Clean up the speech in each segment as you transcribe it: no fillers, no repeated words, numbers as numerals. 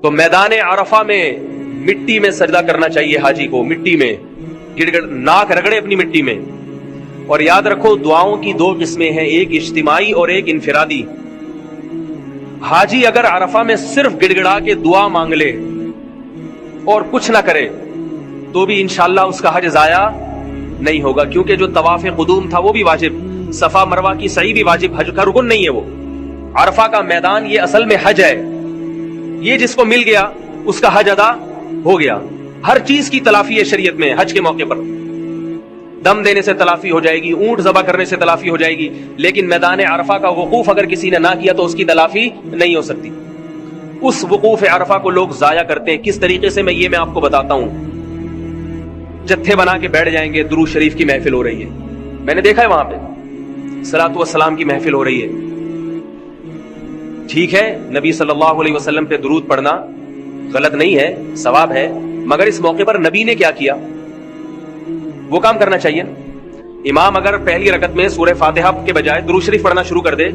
تو میدان عرفہ میں مٹی میں سجدہ کرنا چاہیے حاجی کو، مٹی میں گڑ گڑ ناک رگڑے اپنی مٹی میں. اور یاد رکھو دعاؤں کی دو قسمیں ہیں، ایک اجتماعی اور ایک انفرادی. حاجی اگر عرفہ میں صرف گڑ گڑا کے دعا مانگ لے اور کچھ نہ کرے تو بھی انشاءاللہ اس کا حج ضائع نہیں ہوگا، کیونکہ جو طواف قدوم تھا وہ بھی واجب، صفا مروہ کی سعی بھی واجب، حج کا رکن نہیں ہے وہ. عرفہ کا میدان یہ اصل میں حج ہے، یہ جس کو مل گیا اس کا حج ادا ہو گیا. ہر چیز کی تلافی ہے شریعت میں. حج کے موقع پر دم دینے سے تلافی ہو جائے گی، اونٹ ذبح کرنے سے تلافی ہو جائے گی، لیکن میدان عرفہ کا وقوف اگر کسی نے نہ کیا تو اس کی تلافی نہیں ہو سکتی. اس وقوف عرفہ کو لوگ ضائع کرتے ہیں. کس طریقے سے میں آپ کو بتاتا ہوں. جتھے بنا کے بیٹھ جائیں گے، درود شریف کی محفل ہو رہی ہے، میں نے دیکھا ہے وہاں پہ صلاۃ والسلام کی محفل ہو رہی ہے. ٹھیک ہے، نبی صلی اللہ علیہ وسلم پہ درود پڑھنا غلط نہیں ہے، ثواب ہے، مگر اس موقع پر نبی نے کیا کیا وہ کام کرنا چاہیے. امام اگر پہلی رکعت میں سورہ فاتحہ کے بجائے درود شریف پڑھنا شروع کر دے،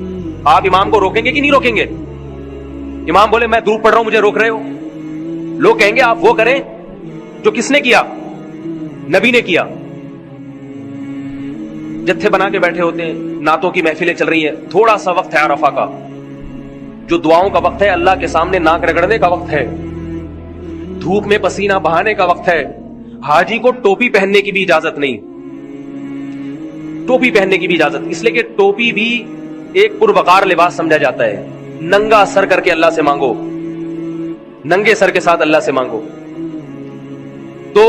آپ امام کو روکیں گے کہ نہیں روکیں گے؟ امام بولے میں درود پڑھ رہا ہوں، مجھے روک رہے ہو. لوگ کہیں گے آپ وہ کریں جو کس نے کیا، نبی نے کیا. جتھے بنا کے بیٹھے ہوتے ہیں، نعتوں کی محفلیں چل رہی ہیں. تھوڑا سا وقت ہے عرفہ کا، جو دعاؤں کا وقت ہے، اللہ کے سامنے ناک رگڑنے کا وقت ہے، دھوپ میں پسینہ بہانے کا وقت ہے. حاجی کو ٹوپی پہننے کی بھی اجازت نہیں، ٹوپی پہننے کی بھی اجازت، اس لیے کہ ٹوپی بھی ایک پروقار لباس سمجھا جاتا ہے. ننگا سر کر کے اللہ سے مانگو، ننگے سر کے ساتھ اللہ سے مانگو. تو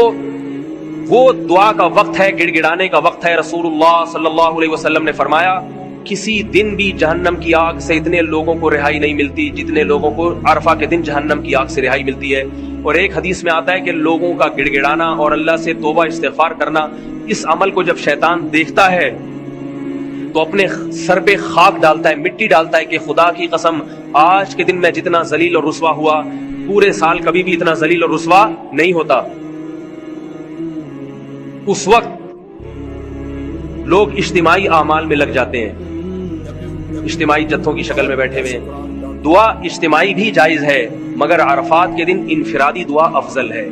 وہ دعا کا وقت ہے، گڑ گڑانے کا وقت ہے. رسول اللہ صلی اللہ علیہ وسلم نے فرمایا کسی دن بھی جہنم کی آگ سے اتنے لوگوں کو رہائی نہیں ملتی جتنے لوگوں کو عرفہ کے دن جہنم کی آگ سے رہائی ملتی ہے. اور ایک حدیث میں آتا ہے کہ لوگوں کا گڑ گڑانا اور اللہ سے توبہ استغفار کرنا، اس عمل کو جب شیطان دیکھتا ہے تو اپنے سر پہ خاک ڈالتا ہے، مٹی ڈالتا ہے کہ خدا کی قسم آج کے دن میں جتنا ذلیل اور رسوا ہوا، پورے سال کبھی بھی اتنا ذلیل اور رسوا نہیں ہوتا. اس وقت لوگ اجتماعی اعمال میں لگ جاتے ہیں، اجتماعی جتھوں کی شکل میں بیٹھے ہوئے ہیں. دعا اجتماعی بھی جائز ہے، مگر عرفات کے دن انفرادی دعا افضل ہے.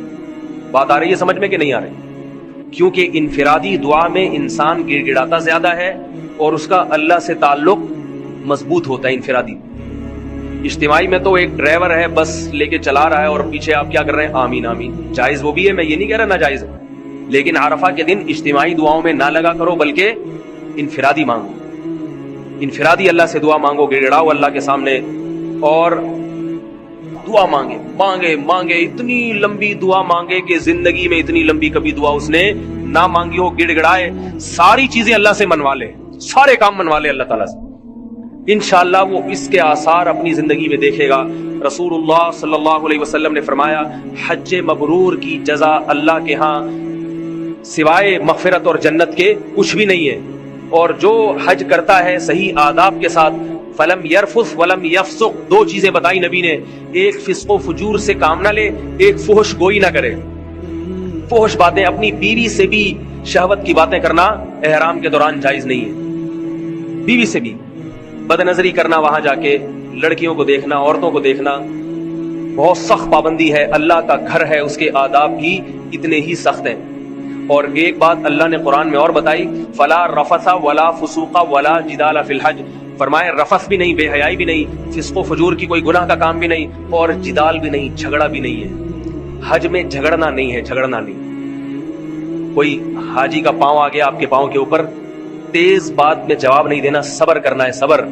بات آ رہی ہے سمجھ میں کہ نہیں آ رہی؟ کیونکہ انفرادی دعا میں انسان گڑ گڑاتا زیادہ ہے اور اس کا اللہ سے تعلق مضبوط ہوتا ہے انفرادی. اجتماعی میں تو ایک ڈرائیور ہے، بس لے کے چلا رہا ہے اور پیچھے آپ کیا کر رہے ہیں؟ آمین آمین. جائز وہ بھی ہے، میں یہ نہیں کہہ رہا ناجائز ہے، لیکن عرفہ کے دن اجتماعی دعاؤں میں نہ لگا کرو، بلکہ انفرادی مانگو، انفرادی اللہ سے دعا مانگو، گڑ گڑاؤ اللہ کے سامنے اور دعا مانگے مانگے مانگے. اتنی لمبی دعا مانگے کہ زندگی میں اتنی لمبی کبھی دعا اس نے نہ مانگی ہو. گڑ گڑائے، ساری چیزیں اللہ سے منوا لے، سارے کام منوا لے اللہ تعالیٰ سے، انشاءاللہ وہ اس کے آثار اپنی زندگی میں دیکھے گا. رسول اللہ صلی اللہ علیہ وسلم نے فرمایا حج مبرور کی جزا اللہ کے ہاں سوائے مغفرت اور جنت کے کچھ بھی نہیں ہے. اور جو حج کرتا ہے صحیح آداب کے ساتھ، فلم یرفث ولم یفسق، دو چیزیں بتائی نبی نے، ایک فسق و فجور سے کام نہ لے، ایک فحش گوئی نہ کرے. فحش باتیں، اپنی بیوی سے بھی شہوت کی باتیں کرنا احرام کے دوران جائز نہیں ہے. بیوی سے بھی بد نظری کرنا، وہاں جا کے لڑکیوں کو دیکھنا، عورتوں کو دیکھنا، بہت سخت پابندی ہے. اللہ کا گھر ہے، اس کے آداب بھی اتنے ہی سخت ہیں. اور ایک بات اللہ نے قرآن میں اور بتائی، فلا رفث ولا فسوق ولا جدال فی الحج، فرمائے رفث بھی نہیں، بے حیائی بھی نہیں، فسق و فجور کی کوئی گناہ کا کام بھی نہیں، اور جدال بھی نہیں، جھگڑا بھی نہیں ہے. حج میں جھگڑنا نہیں ہے، جھگڑنا نہیں. کوئی حاجی کا پاؤں آ گیا آپ کے پاؤں کے اوپر، تیز بات میں جواب نہیں دینا، صبر کرنا ہے، صبر.